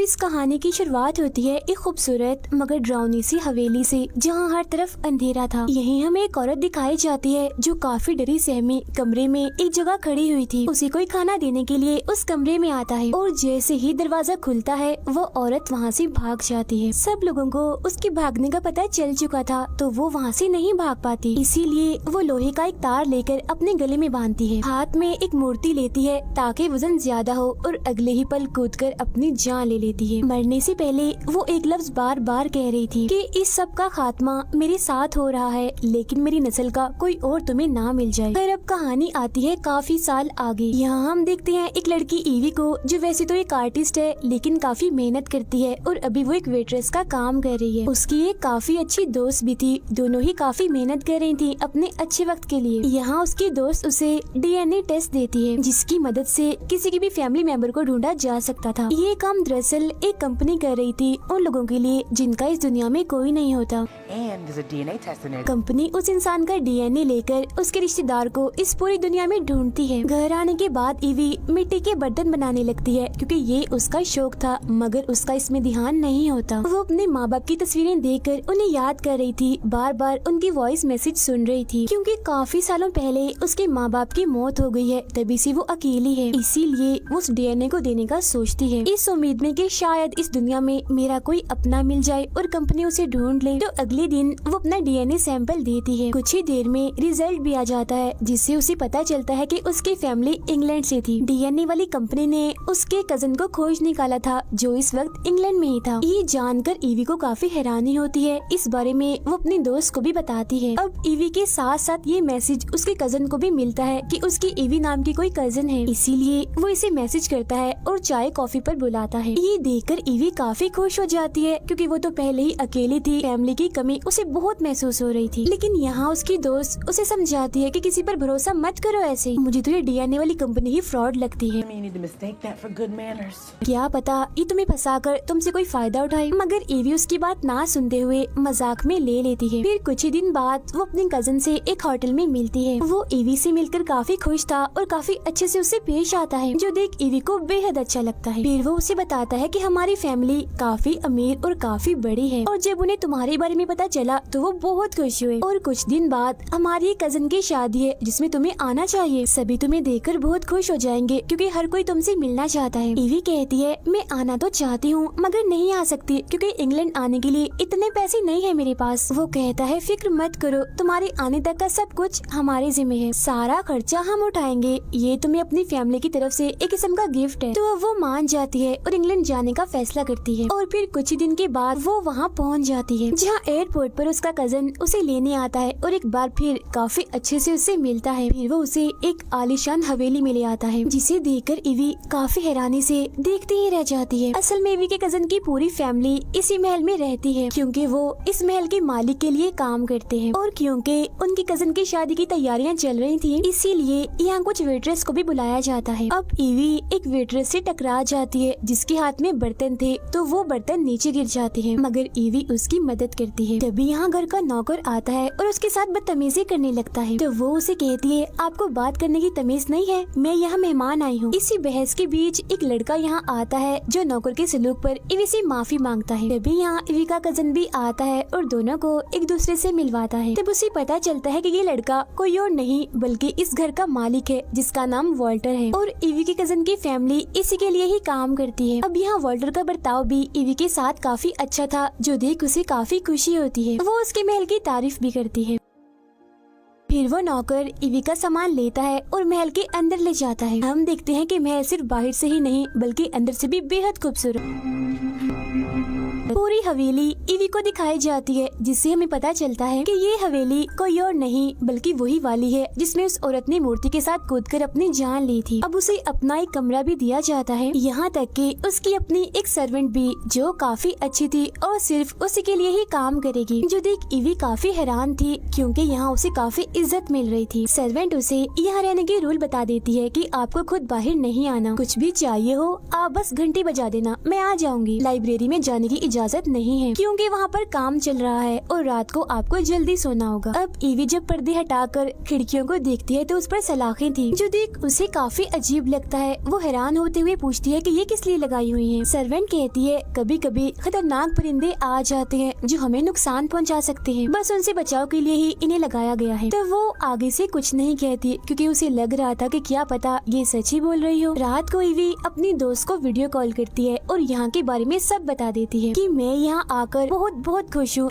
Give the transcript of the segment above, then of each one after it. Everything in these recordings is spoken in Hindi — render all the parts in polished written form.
इस कहानी की शुरुआत होती है एक खूबसूरत मगर डरावनी सी हवेली से, जहाँ हर तरफ अंधेरा था। यहीं हमें एक औरत दिखाई जाती है जो काफी डरी सहमी कमरे में एक जगह खड़ी हुई थी। उसे कोई खाना देने के लिए उस कमरे में आता है और जैसे ही दरवाजा खुलता है वो औरत वहाँ से भाग जाती है। सब लोगों को उसके भागने का पता चल चुका था तो वो वहाँ से नहीं भाग पाती, इसीलिए वो लोहे का एक तार लेकर अपने गले में बांधती है। हाथ में एक मूर्ति लेती है ताकि वजन ज्यादा हो और अगले ही पल कूदकर अपनी जान ले लेती है। मरने से पहले वो एक लफ्ज बार बार कह रही थी कि इस सब का खात्मा मेरे साथ हो रहा है, लेकिन मेरी नस्ल का कोई और तुम्हें ना मिल जाए। फिर अब कहानी आती है काफी साल आगे। यहाँ हम देखते हैं एक लड़की ईवी को, जो वैसे तो एक आर्टिस्ट है लेकिन काफी मेहनत करती है और अभी वो एक वेट्रेस का काम कर रही है। उसकी एक काफी अच्छी दोस्त भी थी, दोनों ही काफी मेहनत कर रही थी अपने अच्छे वक्त के लिए। यहाँ उसकी दोस्त उसे DNA टेस्ट देती है जिसकी मदद से किसी की भी फैमिली मेंबर को ढूंढा जा सकता था। ये काम दरअसल एक कंपनी कर रही थी उन लोगों के लिए जिनका इस दुनिया में कोई नहीं होता। कंपनी उस इंसान का DNA लेकर उसके रिश्तेदार को इस पूरी दुनिया में ढूंढती है। घर आने के बाद ईवी मिट्टी के बर्तन बनाने लगती है क्योंकि ये उसका शौक था, मगर उसका इसमें ध्यान नहीं होता। वो अपने माँ बाप की तस्वीरें देखकर उन्हें याद कर रही थी, बार बार उनकी वॉइस मैसेज सुन रही थी क्योंकि काफी सालों पहले उसके माँ बाप की मौत हो गई है, तभी से वो अकेली है। इसीलिए वो उस DNA को देने का सोचती है, इस उम्मीद में कि शायद इस दुनिया में मेरा कोई अपना मिल जाए और कंपनी उसे ढूंढ ले। तो अगले दिन वो अपना DNA सैंपल देती है। कुछ ही देर में रिजल्ट भी आ जाता है जिससे उसे पता चलता है कि उसकी फैमिली इंग्लैंड से थी। DNA वाली कंपनी ने उसके कजन को खोज निकाला था जो इस वक्त इंग्लैंड में ही था। ये जानकर ईवी को काफी हैरानी होती है। इस बारे में वो अपनी दोस्त को भी बताती है। अब ईवी के साथ साथ ये मैसेज उसके कजन को भी मिलता है कि उसकी ईवी नाम की कोई कजन है, इसीलिए वो इसे मैसेज करता है और चाय कॉफी पर बुलाता है। ये देखकर ईवी काफी खुश हो जाती है क्योंकि वो तो पहले ही अकेली थी, फैमिली की कमी उसे बहुत महसूस हो रही थी। लेकिन यहाँ उसकी दोस्त उसे समझाती है कि किसी पर भरोसा मत करो, ऐसे मुझे तो ये DNA वाली कंपनी ही फ्रॉड लगती है। क्या पता ये तुम्हें फंसाकर तुमसे कोई फायदा उठाए। मगर ईवी उसकी बात ना सुनते हुए मजाक में ले लेती है। फिर कुछ ही दिन बाद वो अपनी कजन से एक होटल में मिलती है। वो ईवी से मिलकर काफी खुश था और काफी अच्छे से उसे पेश आता है, जो देख ईवी को बेहद अच्छा लगता है। फिर वो उसे बताता है कि हमारी फैमिली काफी अमीर और काफी बड़ी है और जब उन्हें तुम्हारे बारे में पता चला तो वो बहुत खुश हुए। और कुछ दिन बाद हमारी कजन की शादी है जिसमें तुम्हें आना चाहिए, सभी तुम्हें देखकर बहुत खुश हो जाएंगे क्योंकि हर कोई तुमसे मिलना चाहता है। ईवी कहती है मैं आना तो चाहती हूँ मगर नहीं आ सकती क्योंकि इंग्लैंड आने के लिए इतने पैसे नहीं है मेरे पास। वो कहता है फिक्र मत करो, तुम्हारे आने तक का सब कुछ हमारे जिम्मे है, सारा खर्चा हम उठाएंगे, ये तुम्हें अपनी फैमिली की तरफ से एक किस्म का गिफ्ट है। तो वो मान जाती है और इंग्लैंड जाने का फैसला करती है। और फिर कुछ ही दिन के बाद वो वहाँ पहुँच जाती है जहाँ एयरपोर्ट पर उसका कजन उसे लेने आता है और एक बार फिर काफी अच्छे से उससे मिलता है। फिर वो उसे एक आलीशान हवेली में ले आता है जिसे देखकर ईवी काफी हैरानी से देखती ही रह जाती है। असल में ईवी के कजन की पूरी फैमिली इसी महल में रहती है क्योंकि वो इस महल के मालिक के लिए काम करते हैं और क्योंकि उनकी कजन की शादी की तैयारियां चल रही थी इसीलिए यहाँ कुछ वेट्रेस को भी बुलाया जाता है। अब ईवी एक वेट्रेस से टकरा जाती है जिसके हाथ में बर्तन थे, तो वो बर्तन नीचे गिर जाते हैं मगर ईवी उसकी मदद करती है। तभी यहाँ घर का नौकर आता है और उसके साथ बदतमीजी करने लगता है, तो वो उसे कहती है आपको बात करने की तमीज नहीं है, मैं यहाँ मेहमान आई हूँ। इसी बहस के बीच एक लड़का यहाँ आता है जो नौकर के सलूक पर ईवी से माफी मांगता है। तभी यहाँ ईवी का कजन भी आता है और दोनों को एक दूसरे से मिलवाता है। तब उसे पता चलता है कि ये लड़का कोई और नहीं बल्कि इस घर का मालिक है जिसका नाम वॉल्टर है और ईवी के कजन की फैमिली इसी के लिए ही काम करती है। अब यहाँ वॉल्टर का बर्ताव भी ईवी के साथ काफी अच्छा था, जो देख उसे काफी खुशी होती है। वो उसके महल की तारीफ भी करती है। फिर वो नौकर ईवी का सामान लेता है और महल के अंदर ले जाता है। हम देखते हैं कि महल सिर्फ बाहर से ही नहीं बल्कि अंदर से भी बेहद खूबसूरत पूरी हवेली ईवी को दिखाई जाती है, जिससे हमें पता चलता है कि ये हवेली कोई और नहीं बल्कि वही वाली है जिसमें उस औरत ने मूर्ति के साथ कूदकर अपनी जान ली थी। अब उसे अपना एक कमरा भी दिया जाता है, यहाँ तक कि उसकी अपनी एक सर्वेंट भी जो काफी अच्छी थी और सिर्फ उसी के लिए ही काम करेगी, जो देख ईवी काफी हैरान थी क्योंकि यहाँ उसे काफी इज्जत मिल रही थी। सर्वेंट उसे यहाँ रहने के रूल बता देती है कि आपको खुद बाहर नहीं आना, कुछ भी चाहिए हो आप बस घंटी बजा देना, मैं आ जाऊंगी। लाइब्रेरी में जाने की इजाजत नहीं है क्योंकि वहाँ पर काम चल रहा है और रात को आपको जल्दी सोना होगा। अब ईवी जब पर्दे हटाकर खिड़कियों को देखती है तो उस पर सलाखें थी जो देख उसे काफी अजीब लगता है। वो हैरान होते हुए पूछती है कि ये किस लिए लगाई हुई है। सर्वेंट कहती है कभी कभी खतरनाक परिंदे आ जाते हैं जो हमें नुकसान पहुंचा सकते हैं, बस उनसे बचाव के लिए ही इन्हें लगाया गया है। तो वो आगे से कुछ नहीं कहती क्योंकि उसे लग रहा था कि क्या पता ये सच ही बोल रही हो। रात को ईवी अपनी दोस्त को वीडियो कॉल करती है और यहाँ के बारे में सब बता देती है कि मैं यहाँ आकर बहुत बहुत खुश हूँ।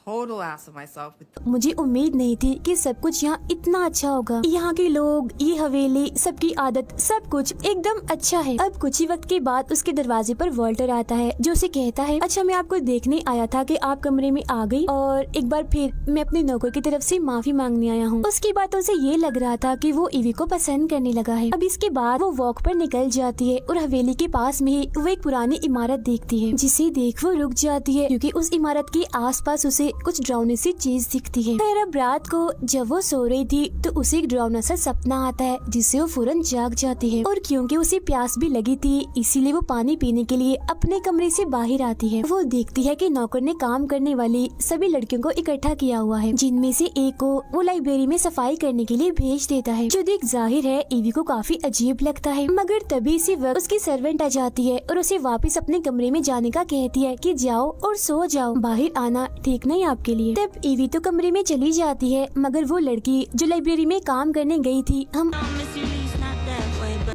Total ass of myself. मुझे उम्मीद नहीं थी कि सब कुछ यहाँ इतना अच्छा होगा। यहाँ के लोग, ये हवेली, सबकी आदत, सब कुछ एकदम अच्छा है। अब कुछ ही वक्त के बाद उसके दरवाजे पर वॉल्टर आता है जो उसे कहता है अच्छा मैं आपको देखने आया था कि आप कमरे में आ गई और एक बार फिर मैं अपने नौकर की तरफ से माफी मांगने आया हूँ। उसकी बातों से ये लग रहा था कि वो ईवी को पसंद करने लगा है। अब इसके बाद वो वॉक पर निकल जाती है और हवेली के पास में ही वो एक पुरानी इमारत देखती है जिसे देख वो रुक जाती है क्योंकि उस इमारत के आसपास उसे कुछ डरावनी सी चीज दिखती है। फिर अब रात को जब वो सो रही थी तो उसे एक डरावना सा सपना आता है जिससे वो फौरन जाग जाती है और क्योंकि उसे प्यास भी लगी थी इसीलिए वो पानी पीने के लिए अपने कमरे से बाहर आती है। वो देखती है कि नौकर ने काम करने वाली सभी लड़कियों को इकट्ठा किया हुआ है जिनमें से एक को वो लाइब्रेरी में सफाई करने के लिए भेज देता है जो देख जाहिर है ईवी को काफी अजीब लगता है। मगर तभी इसी वक्त उसकी सर्वेंट आ जाती है और उसे वापस अपने कमरे में जाने का कहती है कि जाओ और सो जाओ, बाहर आना ठीक नहीं आपके लिए। तब ईवी तो कमरे में चली जाती है मगर वो लड़की जो लाइब्रेरी में काम करने गई थी हम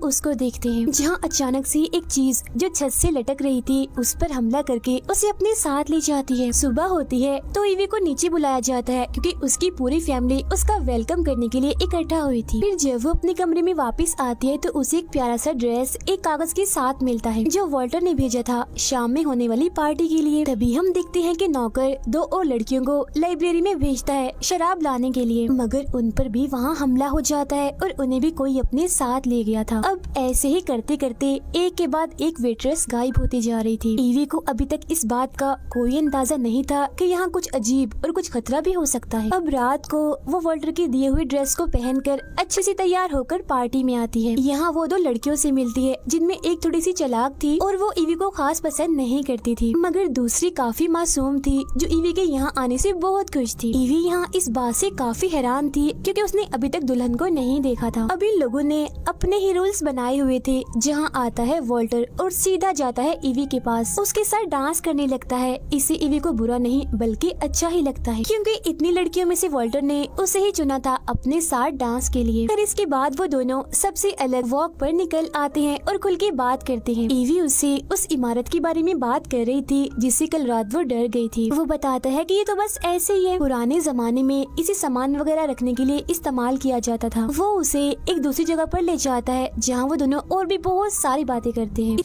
उसको देखते हैं जहाँ अचानक से एक चीज जो छत से लटक रही थी उस पर हमला करके उसे अपने साथ ले जाती है। सुबह होती है तो ईवी को नीचे बुलाया जाता है क्योंकि उसकी पूरी फैमिली उसका वेलकम करने के लिए इकट्ठा हुई थी। फिर जब वो अपने कमरे में वापस आती है तो उसे एक प्यारा सा ड्रेस एक कागज के साथ मिलता है जो वॉल्टर ने भेजा था शाम में होने वाली पार्टी के लिए। तभी हम देखते हैं कि नौकर दो और लड़कियों को लाइब्रेरी में भेजता है शराब लाने के लिए मगर उन पर भी वहाँ हमला हो जाता है और उन्हें भी कोई अपने साथ ले गया था। अब ऐसे ही करते करते एक के बाद एक वेट्रेस गायब होती जा रही थी। ईवी को अभी तक इस बात का कोई अंदाजा नहीं था कि यहाँ कुछ अजीब और कुछ खतरा भी हो सकता है। अब रात को वो वॉल्टर की दिए हुए ड्रेस को पहनकर अच्छे से तैयार होकर पार्टी में आती है। यहाँ वो दो लड़कियों से मिलती है जिनमें एक थोड़ी सी चालाक थी और वो ईवी को खास पसंद नहीं करती थी मगर दूसरी काफी मासूम थी जो ईवी के यहाँ आने से बहुत खुश थी। ईवी यहाँ इस बात से काफी हैरान थी क्योंकि उसने अभी तक दुल्हन को नहीं देखा था। अभी लोगों ने अपने ही रूल्स बनाए हुए थे जहाँ आता है वॉल्टर और सीधा जाता है ईवी के पास, उसके साथ डांस करने लगता है। इसे ईवी को बुरा नहीं बल्कि अच्छा ही लगता है क्योंकि इतनी लड़कियों में से वॉल्टर ने उसे ही चुना था अपने साथ डांस के लिए। फिर इसके बाद वो दोनों सबसे अलग वॉक पर निकल आते हैं और खुल के बात करते हैं। ईवी उससे उस इमारत के बारे में बात कर रही थी जिससे कल रात वो डर गई थी। वो बताता है कि ये तो बस ऐसे ही है, पुराने जमाने में इसे सामान वगैरह रखने के लिए इस्तेमाल किया जाता था। वो उसे एक दूसरी जगह पर ले जाता है जहाँ वो दोनों और भी बहुत सारी बातें करते हैं।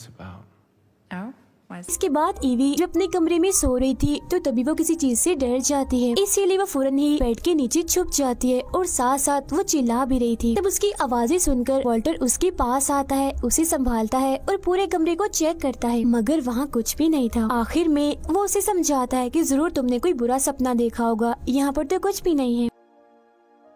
इसके बाद ईवी जब अपने कमरे में सो रही थी तो तभी वो किसी चीज से डर जाती है, इसीलिए वो फौरन ही बेड के नीचे छुप जाती है और साथ साथ वो चिल्ला भी रही थी। तब उसकी आवाजें सुनकर वॉल्टर उसके पास आता है, उसे संभालता है और पूरे कमरे को चेक करता है मगर वहाँ कुछ भी नहीं था। आखिर में वो उसे समझाता है कि जरूर तुमने कोई बुरा सपना देखा होगा, यहाँ पर तो कुछ भी नहीं है।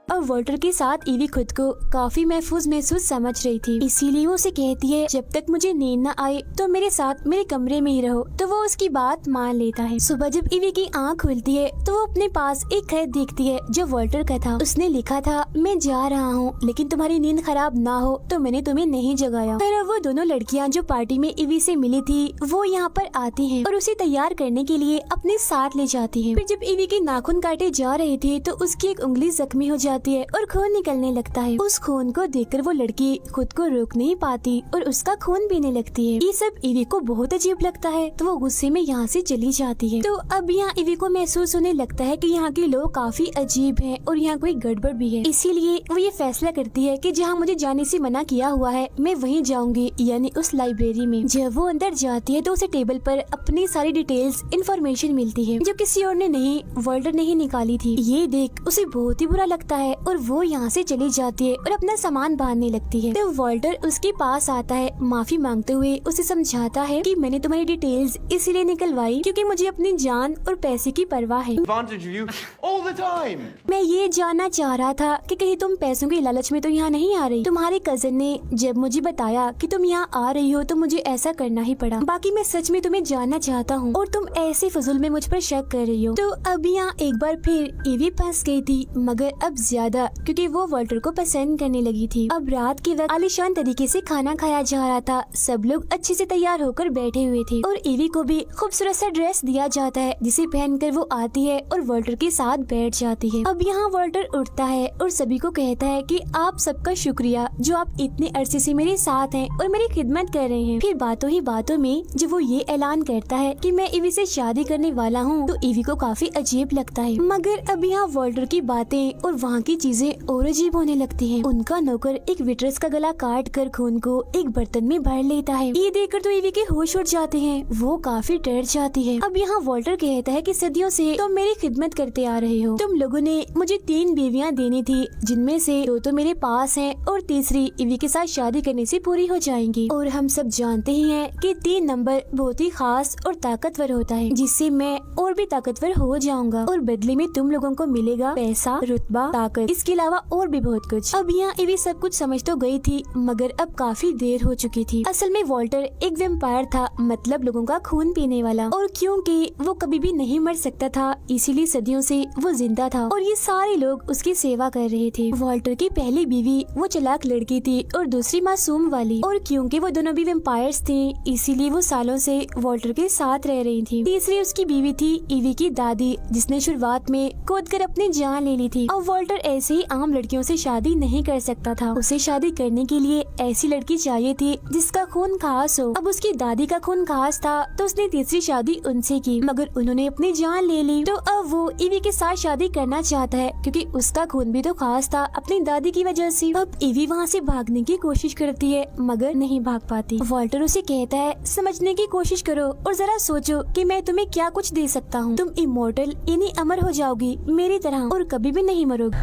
अब वॉल्टर के साथ ईवी खुद को काफी महसूस समझ रही थी, इसीलिए वो उसे कहती है जब तक मुझे नींद न आए तो मेरे साथ मेरे कमरे में ही रहो। तो वो उसकी बात मान लेता है। सुबह जब ईवी की आंख खुलती है तो वो अपने पास एक खत देखती है जो वॉल्टर का था। उसने लिखा था मैं जा रहा हूँ लेकिन तुम्हारी नींद खराब ना हो तो मैंने तुम्हें नहीं जगाया। फिर वो दोनों लड़कियाँ जो पार्टी में ईवी से मिली थी वो यहाँ पर आती है और उसे तैयार करने के लिए अपने साथ ले जाती है। फिर जब ईवी के नाखून काटे जा रहे थे तो उसकी एक उंगली जख्मी हो जाती है और खून निकलने लगता है। उस खून को देखकर वो लड़की खुद को रोक नहीं पाती और उसका खून पीने लगती है। ये सब ईवी को बहुत अजीब लगता है तो वो गुस्से में यहाँ से चली जाती है। तो अब यहाँ ईवी को महसूस होने लगता है कि यहाँ के लोग काफी अजीब हैं और यहाँ कोई गड़बड़ भी है, इसीलिए वो ये फैसला करती है कि जहाँ मुझे जाने से मना किया हुआ है मैं वहीं जाऊंगी, यानी उस लाइब्रेरी में। जब वो अंदर जाती है तो उसे टेबल पर अपनी सारी डिटेल्स इंफॉर्मेशन मिलती है जो किसी और ने नहीं, वॉल्टर ने ही निकाली थी। ये देख उसे बहुत ही बुरा लगता है और वो यहाँ से चली जाती है और अपना सामान बांधने लगती है। तो वॉल्टर उसके पास आता है, माफी मांगते हुए उसे समझाता है कि मैंने तुम्हारी डिटेल्स इसीलिए निकलवाई क्योंकि मुझे अपनी जान और पैसे की परवाह है। Advantage of you all the time. मैं ये जानना चाह रहा था कि कहीं तुम पैसों के लालच में तो यहाँ नहीं आ रही। तुम्हारे कजन ने जब मुझे बताया कि तुम यहाँ आ रही हो तो मुझे ऐसा करना ही पड़ा। बाकी मैं सच में तुम्हें जानना चाहता हूँ और तुम ऐसे फजूल में मुझ पर शक कर रही हो। तो अब यहाँ एक बार फिर ईवी फंस गई थी, मगर अब ज्यादा, क्योंकि वो वॉल्टर को पसंद करने लगी थी। अब रात के वक्त आलीशान तरीके से खाना खाया जा रहा था। सब लोग अच्छे से तैयार होकर बैठे हुए थे और ईवी को भी खूबसूरत सा ड्रेस दिया जाता है जिसे पहनकर वो आती है और वॉल्टर के साथ बैठ जाती है। अब यहाँ वॉल्टर उठता है और सभी को कहता है कि आप सबका शुक्रिया जो आप इतने अरसे से मेरे साथ हैं और मेरी खिदमत कर रहे हैं। फिर बातों ही बातों में जब वो ये ऐलान करता है कि मैं ईवी से शादी करने वाला हूँ तो ईवी को काफी अजीब लगता है। मगर अब यहाँ वॉल्टर की बातें और वहाँ की चीजें और अजीब होने लगती हैं। उनका नौकर एक वेट्रेस का गला काट कर खून को एक बर्तन में भर लेता है। ये देखकर तो ईवी के होश उड़ जाते हैं, वो काफी डर जाती है। अब यहाँ वॉल्टर कहता है कि सदियों से तुम मेरी खिदमत करते आ रहे हो। तुम लोगों ने मुझे 3 बीवियाँ देनी थी, जिनमें से 2 तो मेरे पास हैं और तीसरी ईवी के साथ शादी करने से पूरी हो जाएंगी। और हम सब जानते ही हैं कि 3 नंबर बहुत ही खास और ताकतवर होता है, जिससे मैं और भी ताकतवर हो जाऊंगा और बदले में तुम लोगों को मिलेगा पैसा, रुतबा, ताकत, इसके अलावा और भी बहुत कुछ। अब यहाँ ईवी सब कुछ समझ तो गई थी, मगर अब काफी देर हो चुकी थी। असल में वॉल्टर एक वेम्पायर था, मतलब लोगों का खून पीने वाला, और क्योंकि वो कभी भी नहीं मर सकता था इसीलिए सदियों से वो जिंदा था और ये सारे लोग उसकी सेवा कर रहे थे। वॉल्टर की पहली बीवी वो चालाक लड़की थी और दूसरी मासूम वाली, और क्योंकि वो दोनों भी वेम्पायर्स थे इसीलिए वो सालों से वॉल्टर के साथ रह रही थी। तीसरी उसकी बीवी थी ईवी की दादी, जिसने शुरुआत में कूद कर अपनी जान ले ली थी। अब वॉल्टर ऐसे ही आम लड़कियों से शादी नहीं कर सकता था, उसे शादी करने के लिए ऐसी लड़की चाहिए थी जिसका खून खास हो। अब उसकी दादी का खून खास था तो उसने तीसरी शादी उनसे की, मगर उन्होंने अपनी जान ले ली। तो अब वो ईवी के साथ शादी करना चाहता है क्योंकि उसका खून भी तो खास था अपनी दादी की वजह से। अब ईवी वहाँ से भागने की कोशिश करती है मगर नहीं भाग पाती। वॉल्टर उसे कहता है समझने की कोशिश करो और जरा सोचो कि मैं तुम्हें क्या कुछ दे सकता हूँ। तुम इमोर्टल यानी अमर हो जाओगी मेरी तरह और कभी भी नहीं मरोगी।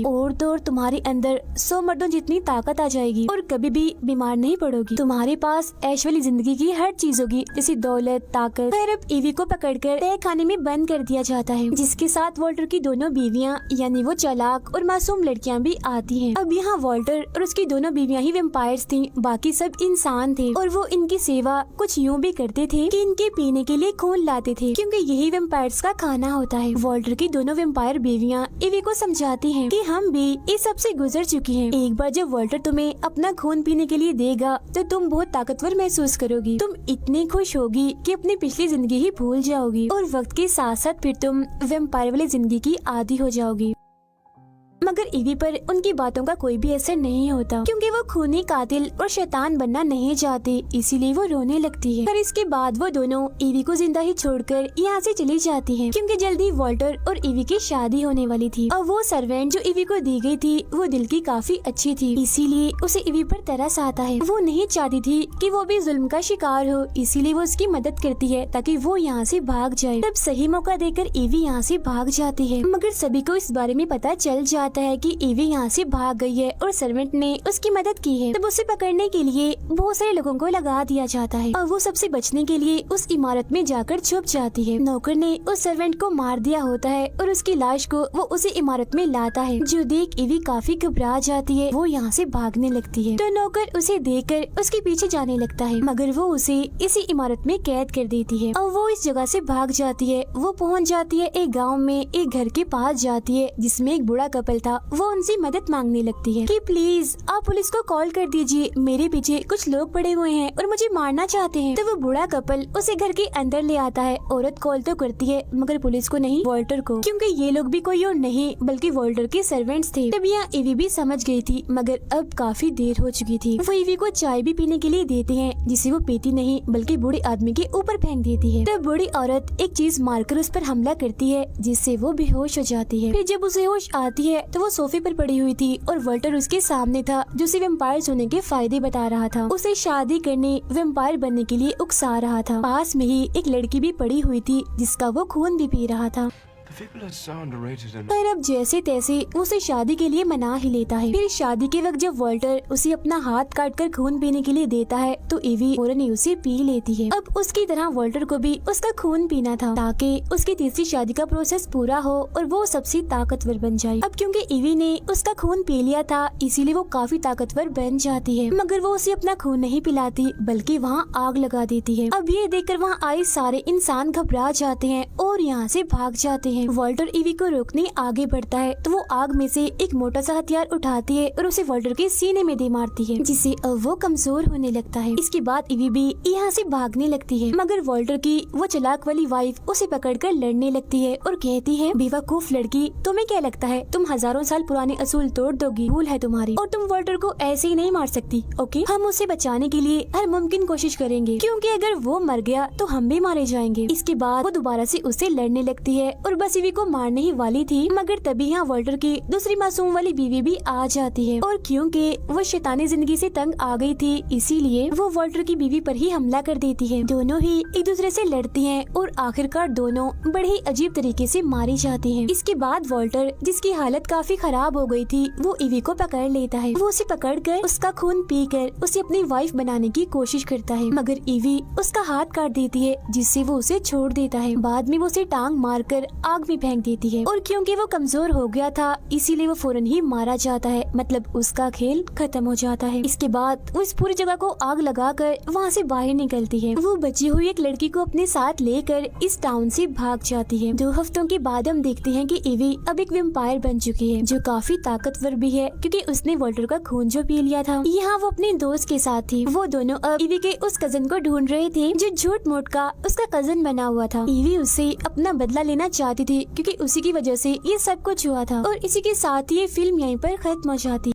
और तो और तुम्हारे अंदर 100 मर्दों जितनी ताकत आ जाएगी और कभी भी बीमार नहीं पड़ोगी। तुम्हारे पास ऐश वाली जिंदगी की हर चीज होगी, जैसे दौलत, ताकत। फिर अब ईवी को पकड़कर तय खाने में बंद कर दिया जाता है, जिसके साथ वॉल्टर की दोनों बीवियां यानी वो चालाक और मासूम लड़कियां भी आती हैं। अब यहाँ वॉल्टर और उसकी दोनों बीवियां ही वेम्पायर्स थी, बाकी सब इंसान थे और वो इनकी सेवा कुछ यूँ भी करते थे कि इनके पीने के लिए खून लाते थे, क्योंकि यही वेम्पायर्स का खाना होता है। वॉल्टर की दोनों वेम्पायर बीवियां ईवी को समझाती हैं कि हम भी इस सब से गुजर चुकी हैं। एक बार जब वॉल्टर तुम्हें अपना खून पीने के लिए देगा तो तुम बहुत ताकतवर महसूस करोगी। तुम इतनी खुश होगी कि अपनी पिछली जिंदगी ही भूल जाओगी और वक्त के साथ साथ फिर तुम वेम्पायर वाली जिंदगी की आदी हो जाओगी। मगर ईवी पर उनकी बातों का कोई भी असर नहीं होता, क्योंकि वो खूनी कातिल और शैतान बनना नहीं चाहती, इसीलिए वो रोने लगती है। पर इसके बाद वो दोनों ईवी को जिंदा ही छोड़कर यहाँ से चली जाती हैं, क्योंकि जल्दी वॉल्टर और ईवी की शादी होने वाली थी। और वो सर्वेंट जो ईवी को दी गई थी वो दिल की काफी अच्छी थी, इसीलिए उसे ईवी पर तरस आता है। वो नहीं चाहती थी कि वो भी जुल्म का शिकार हो, इसीलिए वो उसकी मदद करती है ताकि वो यहाँ से भाग जाए। तब सही मौका देकर ईवी यहाँ से भाग जाती है, मगर सभी को इस बारे में पता चल जाता है कि ईवी यहाँ से भाग गई है और सर्वेंट ने उसकी मदद की है। तब उसे पकड़ने के लिए बहुत सारे लोगों को लगा दिया जाता है और वो सबसे बचने के लिए उस इमारत में जाकर छुप जाती है। नौकर ने उस सर्वेंट को मार दिया होता है और उसकी लाश को वो उसी इमारत में लाता है, जो देख ईवी काफी घबरा जाती है। वो यहाँ से भागने लगती है तो नौकर उसे देखकर उसके पीछे जाने लगता है, मगर वो उसे इसी इमारत में कैद कर देती है और वो इस जगह से भाग जाती है। वो पहुँच जाती है एक गाँव में, एक घर के पास जाती है जिसमें एक बूढ़ा कपल था। वो उनसे मदद मांगने लगती है कि प्लीज आप पुलिस को कॉल कर दीजिए, मेरे पीछे कुछ लोग पड़े हुए हैं और मुझे मारना चाहते हैं। तो वो बूढ़ा कपल उसे घर के अंदर ले आता है। औरत कॉल तो करती है मगर पुलिस को नहीं, वॉल्टर को, क्योंकि ये लोग भी कोई और नहीं बल्कि वॉल्टर के सर्वेंट्स थे। तब यहाँ ईवी भी समझ गई थी, मगर अब काफी देर हो चुकी थी। वो ईवी को चाय भी पीने के लिए देते हैं, जिसे वो पीती नहीं बल्कि बूढ़े आदमी के ऊपर फेंक देती है। तब बूढ़ी औरत एक चीज मारकर उस पर हमला करती है, जिससे वो बेहोश हो जाती है। फिर जब उसे होश आती है तो वो सोफे पर पड़ी हुई थी और वॉल्टर उसके सामने था, जो उसे वेम्पायर होने के फायदे बता रहा था। उसे शादी करने, वेम्पायर बनने के लिए उकसा रहा था। पास में ही एक लड़की भी पड़ी हुई थी जिसका वो खून भी पी रहा था। The people are so underrated and पर अब जैसे तैसे वो उसे शादी के लिए मना ही लेता है। फिर शादी के वक्त जब वॉल्टर उसे अपना हाथ काटकर खून पीने के लिए देता है तो ईवी फौरन ही उसे पी लेती है। अब उसकी तरह वॉल्टर को भी उसका खून पीना था ताकि उसकी तीसरी शादी का प्रोसेस पूरा हो और वो सबसे ताकतवर बन जाए। अब क्योंकि ईवी ने उसका खून पी लिया था इसीलिए वो काफी ताकतवर बन जाती है, मगर वो उसे अपना खून नहीं पिलाती बल्कि वहाँ आग लगा देती है। अब ये देखकर वहाँ आए सारे इंसान घबरा जाते हैं और यहाँ से भाग जाते हैं। वॉल्टर ईवी को रोकने आगे बढ़ता है तो वो आग में से एक मोटा सा हथियार उठाती है और उसे वॉल्टर के सीने में दे मारती है, जिससे अब वो कमजोर होने लगता है। इसके बाद ईवी भी यहाँ से भागने लगती है, मगर वॉल्टर की वो चालाक वाली वाइफ उसे पकड़कर लड़ने लगती है और कहती है, बेवकूफ लड़की, तुम्हें क्या लगता है तुम हजारों साल पुराने असूल तोड़ दोगी? भूल है तुम्हारी और तुम वॉल्टर को ऐसे ही नहीं मार सकती। ओके, हम उसे बचाने के लिए हर मुमकिन कोशिश करेंगे क्योंकि अगर वो मर गया तो हम भी मारे जाएंगे। इसके बाद वो दोबारा से उसे लड़ने लगती है और बस ईवी को मारने ही वाली थी, मगर तभी यहाँ वॉल्टर की दूसरी मासूम वाली बीवी भी आ जाती है और क्योंकि वो शैतानी जिंदगी से तंग आ गई थी इसीलिए वो वॉल्टर की बीवी पर ही हमला कर देती है। दोनों ही एक दूसरे से लड़ती हैं और आखिरकार दोनों बड़े ही अजीब तरीके से मारी जाती हैं। इसके बाद वॉल्टर, जिसकी हालत काफी खराब हो गई थी, वो ईवी को पकड़ लेता है। वो उसे पकड़कर उसका खून पीकर उसे अपनी वाइफ बनाने की कोशिश करता है, मगर ईवी उसका हाथ काट देती है जिससे वो उसे छोड़ देता है। बाद में वो उसे टांग मारकर आग में फेंक देती है और क्योंकि वो कमजोर हो गया था इसीलिए वो फौरन ही मारा जाता है, मतलब उसका खेल खत्म हो जाता है। इसके बाद वो इस पूरी जगह को आग लगाकर वहाँ से बाहर निकलती है। वो बची हुई एक लड़की को अपने साथ लेकर इस टाउन से भाग जाती है। 2 हफ्तों के बाद हम देखते हैं कि ईवी अब एक वेम्पायर बन चुकी है जो काफी ताकतवर भी है क्योंकि उसने वॉल्टर का खून जो पी लिया था। यहाँ वो अपने दोस्त के साथ थी। वो दोनों अब ईवी के उस कजन को ढूंढ रहे थे जो झूठ मूठ का उसका कजन बना हुआ था। ईवी उससे अपना बदला लेना चाहती थी क्योंकि उसी की वजह से ये सब कुछ हुआ था और इसी के साथ ये फिल्म यहीं पर खत्म हो जाती।